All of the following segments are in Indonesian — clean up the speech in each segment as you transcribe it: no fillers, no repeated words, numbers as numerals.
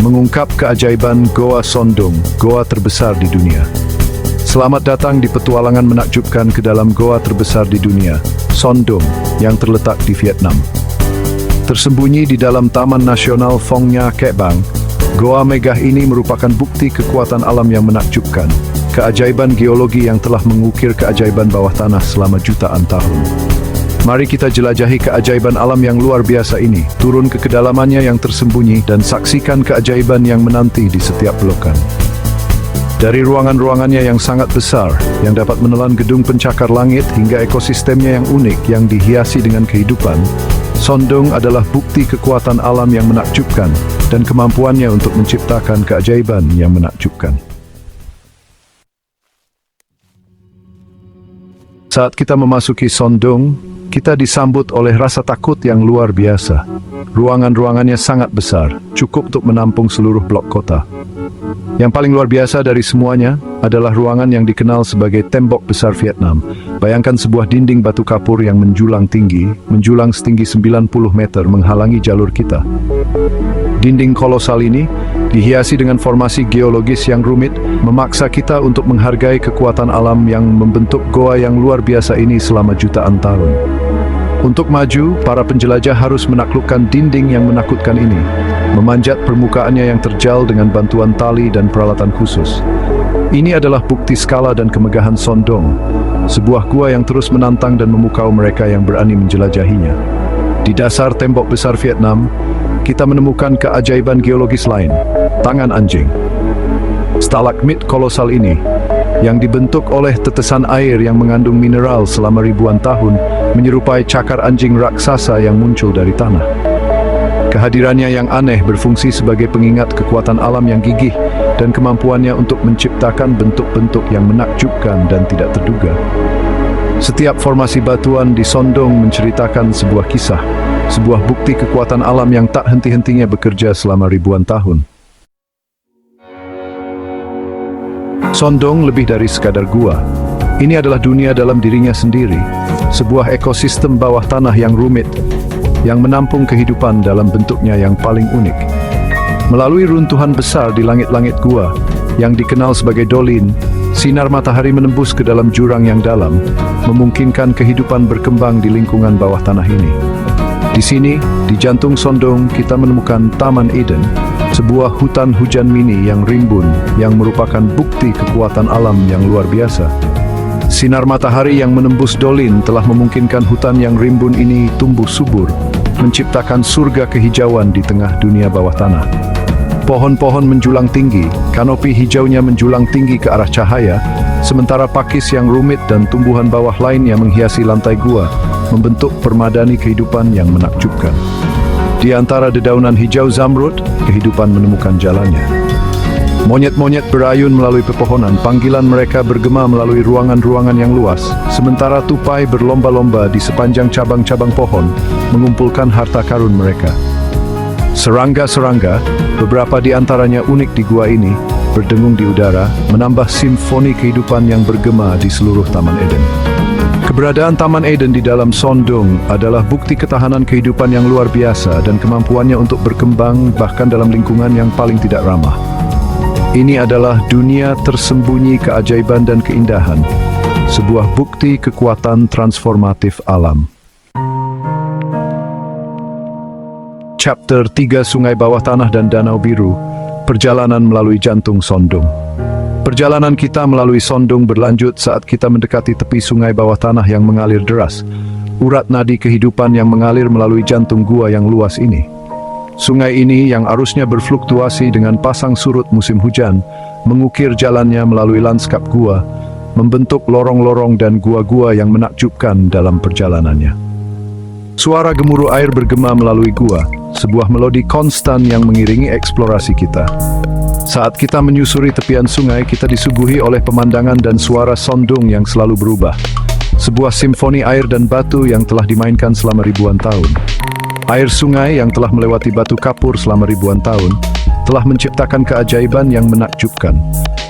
mengungkap keajaiban Goa Sondong, goa terbesar di dunia. Selamat datang di petualangan menakjubkan ke dalam goa terbesar di dunia, Sondong, yang terletak di Vietnam. Tersembunyi di dalam Taman Nasional Phong Nha Kẻ Bàng, goa megah ini merupakan bukti kekuatan alam yang menakjubkan, keajaiban geologi yang telah mengukir keajaiban bawah tanah selama jutaan tahun. Mari kita jelajahi keajaiban alam yang luar biasa ini, turun ke kedalamannya yang tersembunyi dan saksikan keajaiban yang menanti di setiap belokan. Dari ruangan-ruangannya yang sangat besar, yang dapat menelan gedung pencakar langit hingga ekosistemnya yang unik yang dihiasi dengan kehidupan, Sondong adalah bukti kekuatan alam yang menakjubkan dan kemampuannya untuk menciptakan keajaiban yang menakjubkan. Saat kita memasuki Sondong, kita disambut oleh rasa takut yang luar biasa. Ruangan-ruangannya sangat besar, cukup untuk menampung seluruh blok kota. Yang paling luar biasa dari semuanya adalah ruangan yang dikenal sebagai Tembok Besar Vietnam. Bayangkan sebuah dinding batu kapur yang menjulang setinggi 90 meter menghalangi jalur kita. Dinding kolosal ini dihiasi dengan formasi geologis yang rumit, memaksa kita untuk menghargai kekuatan alam yang membentuk goa yang luar biasa ini selama jutaan tahun. Untuk maju, para penjelajah harus menaklukkan dinding yang menakutkan ini, memanjat permukaannya yang terjal dengan bantuan tali dan peralatan khusus. Ini adalah bukti skala dan kemegahan Sondong, sebuah gua yang terus menantang dan memukau mereka yang berani menjelajahinya. Di dasar tembok besar Vietnam, kita menemukan keajaiban geologis lain, tangan anjing. Stalagmit kolosal ini, yang dibentuk oleh tetesan air yang mengandung mineral selama ribuan tahun, menyerupai cakar anjing raksasa yang muncul dari tanah. Kehadirannya yang aneh berfungsi sebagai pengingat kekuatan alam yang gigih dan kemampuannya untuk menciptakan bentuk-bentuk yang menakjubkan dan tidak terduga. Setiap formasi batuan di Sondong menceritakan sebuah kisah, sebuah bukti kekuatan alam yang tak henti-hentinya bekerja selama ribuan tahun. Sondong lebih dari sekadar gua. Ini adalah dunia dalam dirinya sendiri, sebuah ekosistem bawah tanah yang rumit, yang menampung kehidupan dalam bentuknya yang paling unik. Melalui runtuhan besar di langit-langit gua, yang dikenal sebagai dolin, sinar matahari menembus ke dalam jurang yang dalam, memungkinkan kehidupan berkembang di lingkungan bawah tanah ini. Di sini, di jantung Sondong, kita menemukan Taman Eden, sebuah hutan hujan mini yang rimbun, yang merupakan bukti kekuatan alam yang luar biasa. Sinar matahari yang menembus dolin telah memungkinkan hutan yang rimbun ini tumbuh subur, menciptakan surga kehijauan di tengah dunia bawah tanah. Pohon-pohon menjulang tinggi, kanopi hijaunya menjulang tinggi ke arah cahaya, sementara pakis yang rumit dan tumbuhan bawah lainnya menghiasi lantai gua, membentuk permadani kehidupan yang menakjubkan. Di antara dedaunan hijau zamrud, kehidupan menemukan jalannya. Monyet-monyet berayun melalui pepohonan, panggilan mereka bergema melalui ruangan-ruangan yang luas, sementara tupai berlomba-lomba di sepanjang cabang-cabang pohon, mengumpulkan harta karun mereka. Serangga-serangga, beberapa di antaranya unik di gua ini, berdengung di udara, menambah simfoni kehidupan yang bergema di seluruh Taman Eden. Keberadaan Taman Eden di dalam Sondong adalah bukti ketahanan kehidupan yang luar biasa dan kemampuannya untuk berkembang bahkan dalam lingkungan yang paling tidak ramah. Ini adalah dunia tersembunyi keajaiban dan keindahan, sebuah bukti kekuatan transformatif alam. Chapter 3 Sungai Bawah Tanah dan Danau Biru, perjalanan melalui jantung Sondong. Perjalanan kita melalui Sondong berlanjut saat kita mendekati tepi sungai bawah tanah yang mengalir deras, urat nadi kehidupan yang mengalir melalui jantung gua yang luas ini. Sungai ini yang arusnya berfluktuasi dengan pasang surut musim hujan, mengukir jalannya melalui lanskap gua, membentuk lorong-lorong dan gua-gua yang menakjubkan dalam perjalanannya. Suara gemuruh air bergema melalui gua, sebuah melodi konstan yang mengiringi eksplorasi kita. Saat kita menyusuri tepian sungai, kita disuguhi oleh pemandangan dan suara Sondong yang selalu berubah. Sebuah simfoni air dan batu yang telah dimainkan selama ribuan tahun. Air sungai yang telah melewati batu kapur selama ribuan tahun, telah menciptakan keajaiban yang menakjubkan,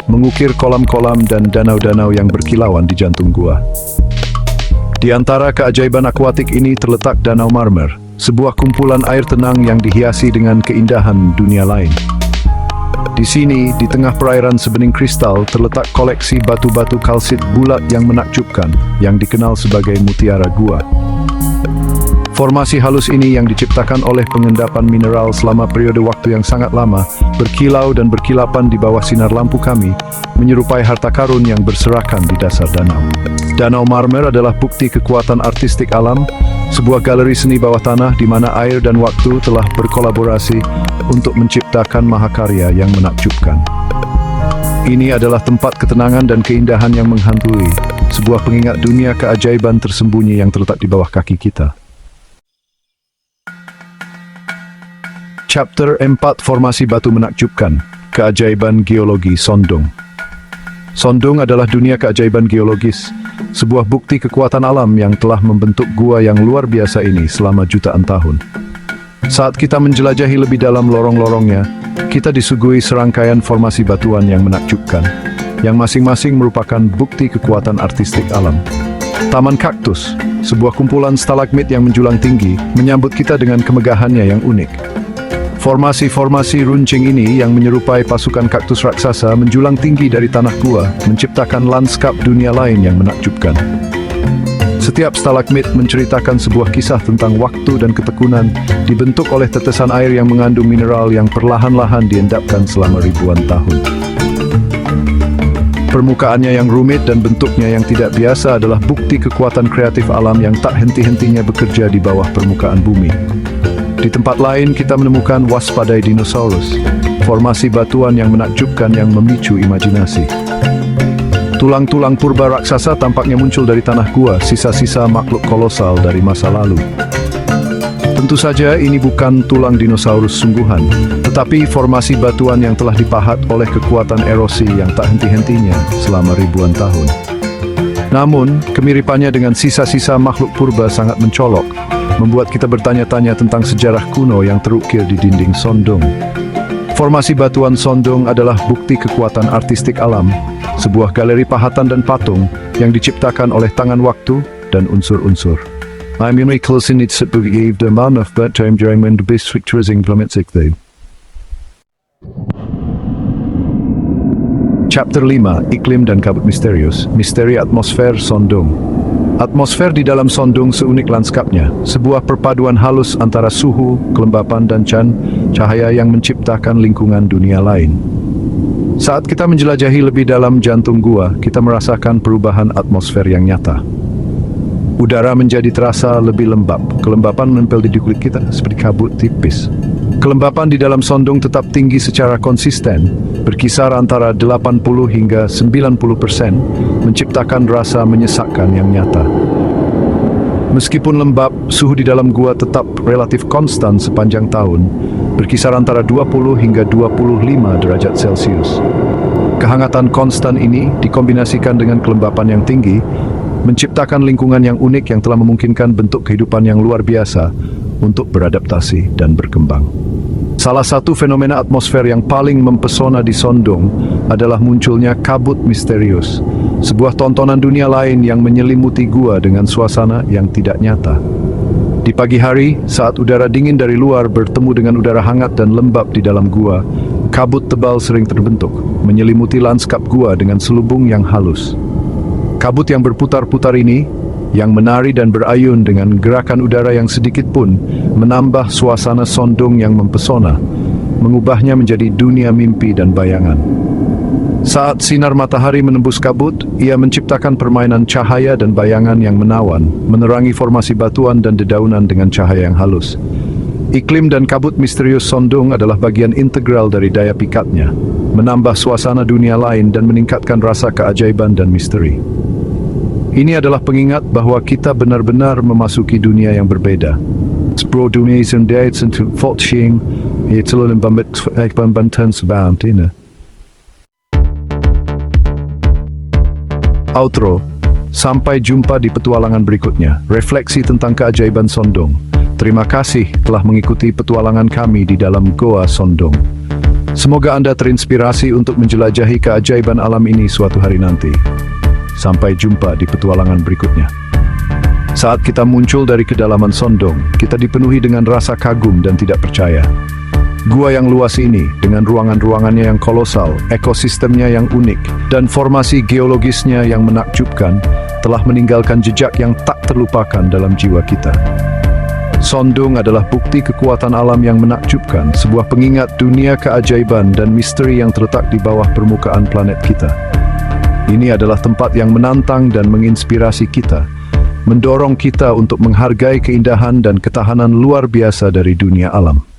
mengukir kolam-kolam dan danau-danau yang berkilauan di jantung gua. Di antara keajaiban akuatik ini terletak Danau Marmer, sebuah kumpulan air tenang yang dihiasi dengan keindahan dunia lain. Di sini, di tengah perairan sebening kristal, terletak koleksi batu-batu kalsit bulat yang menakjubkan, yang dikenal sebagai mutiara gua. Formasi halus ini yang diciptakan oleh pengendapan mineral selama periode waktu yang sangat lama, berkilau dan berkilapan di bawah sinar lampu kami, menyerupai harta karun yang berserakan di dasar danau. Danau Marmer adalah bukti kekuatan artistik alam, sebuah galeri seni bawah tanah di mana air dan waktu telah berkolaborasi untuk menciptakan mahakarya yang menakjubkan. Ini adalah tempat ketenangan dan keindahan yang menghantui, sebuah pengingat dunia keajaiban tersembunyi yang terletak di bawah kaki kita. Chapter 4 Formasi Batu Menakjubkan, Keajaiban Geologi Sondong. Sondong adalah dunia keajaiban geologis, sebuah bukti kekuatan alam yang telah membentuk gua yang luar biasa ini selama jutaan tahun. Saat kita menjelajahi lebih dalam lorong-lorongnya, kita disuguhi serangkaian formasi batuan yang menakjubkan, yang masing-masing merupakan bukti kekuatan artistik alam. Taman Kaktus, sebuah kumpulan stalagmit yang menjulang tinggi, menyambut kita dengan kemegahannya yang unik. Formasi-formasi runcing ini yang menyerupai pasukan kaktus raksasa menjulang tinggi dari tanah gua, menciptakan lanskap dunia lain yang menakjubkan. Setiap stalagmit menceritakan sebuah kisah tentang waktu dan ketekunan, dibentuk oleh tetesan air yang mengandung mineral yang perlahan-lahan diendapkan selama ribuan tahun. Permukaannya yang rumit dan bentuknya yang tidak biasa adalah bukti kekuatan kreatif alam yang tak henti-hentinya bekerja di bawah permukaan bumi. Di tempat lain kita menemukan waspadai dinosaurus, formasi batuan yang menakjubkan yang memicu imajinasi. Tulang-tulang purba raksasa tampaknya muncul dari tanah gua, sisa-sisa makhluk kolosal dari masa lalu. Tentu saja ini bukan tulang dinosaurus sungguhan, tetapi formasi batuan yang telah dipahat oleh kekuatan erosi yang tak henti-hentinya selama ribuan tahun. Namun, kemiripannya dengan sisa-sisa makhluk purba sangat mencolok, membuat kita bertanya-tanya tentang sejarah kuno yang terukir di dinding Sondong. Formasi batuan Sondong adalah bukti kekuatan artistik alam, sebuah galeri pahatan dan patung yang diciptakan oleh tangan waktu dan unsur-unsur. I'm Nicholas in its believed a man of that time during when the best victories implemented them. Chapter 5, Iklim dan Kabut Misterius, Misteri Atmosfer Sondong. Atmosfer di dalam Sondong seunik lanskapnya, sebuah perpaduan halus antara suhu, kelembapan dan cahaya yang menciptakan lingkungan dunia lain. Saat kita menjelajahi lebih dalam jantung gua, kita merasakan perubahan atmosfer yang nyata. Udara menjadi terasa lebih lembab, kelembapan menempel di kulit kita seperti kabut tipis. Kelembapan di dalam Sondong tetap tinggi secara konsisten, berkisar antara 80 hingga 90%, menciptakan rasa menyesakkan yang nyata. Meskipun lembab, suhu di dalam gua tetap relatif konstan sepanjang tahun, berkisar antara 20 hingga 25 derajat Celcius. Kehangatan konstan ini dikombinasikan dengan kelembapan yang tinggi, menciptakan lingkungan yang unik yang telah memungkinkan bentuk kehidupan yang luar biasa untuk beradaptasi dan berkembang. Salah satu fenomena atmosfer yang paling mempesona di Sondong adalah munculnya kabut misterius, sebuah tontonan dunia lain yang menyelimuti gua dengan suasana yang tidak nyata. Di pagi hari, saat udara dingin dari luar bertemu dengan udara hangat dan lembab di dalam gua, kabut tebal sering terbentuk, menyelimuti lanskap gua dengan selubung yang halus. Kabut yang berputar-putar ini, yang menari dan berayun dengan gerakan udara yang sedikit pun, menambah suasana Sondong yang mempesona, mengubahnya menjadi dunia mimpi dan bayangan. Saat sinar matahari menembus kabut, ia menciptakan permainan cahaya dan bayangan yang menawan, menerangi formasi batuan dan dedaunan dengan cahaya yang halus. Iklim dan kabut misterius Sondong adalah bagian integral dari daya pikatnya, menambah suasana dunia lain dan meningkatkan rasa keajaiban dan misteri. Ini adalah pengingat bahwa kita benar-benar memasuki dunia yang berbeda. Sebuah dunia yang dia untuk fortune, itu lalu pembantan sebab ini. Outro. Sampai jumpa di petualangan berikutnya. Refleksi tentang keajaiban Sondong. Terima kasih telah mengikuti petualangan kami di dalam Goa Sondong. Semoga Anda terinspirasi untuk menjelajahi keajaiban alam ini suatu hari nanti. Sampai jumpa di petualangan berikutnya. Saat kita muncul dari kedalaman Sondong, kita dipenuhi dengan rasa kagum dan tidak percaya. Gua yang luas ini, dengan ruangan-ruangannya yang kolosal, ekosistemnya yang unik, dan formasi geologisnya yang menakjubkan, telah meninggalkan jejak yang tak terlupakan dalam jiwa kita. Sondung adalah bukti kekuatan alam yang menakjubkan, sebuah pengingat dunia keajaiban dan misteri yang terletak di bawah permukaan planet kita. Ini adalah tempat yang menantang dan menginspirasi kita, mendorong kita untuk menghargai keindahan dan ketahanan luar biasa dari dunia alam.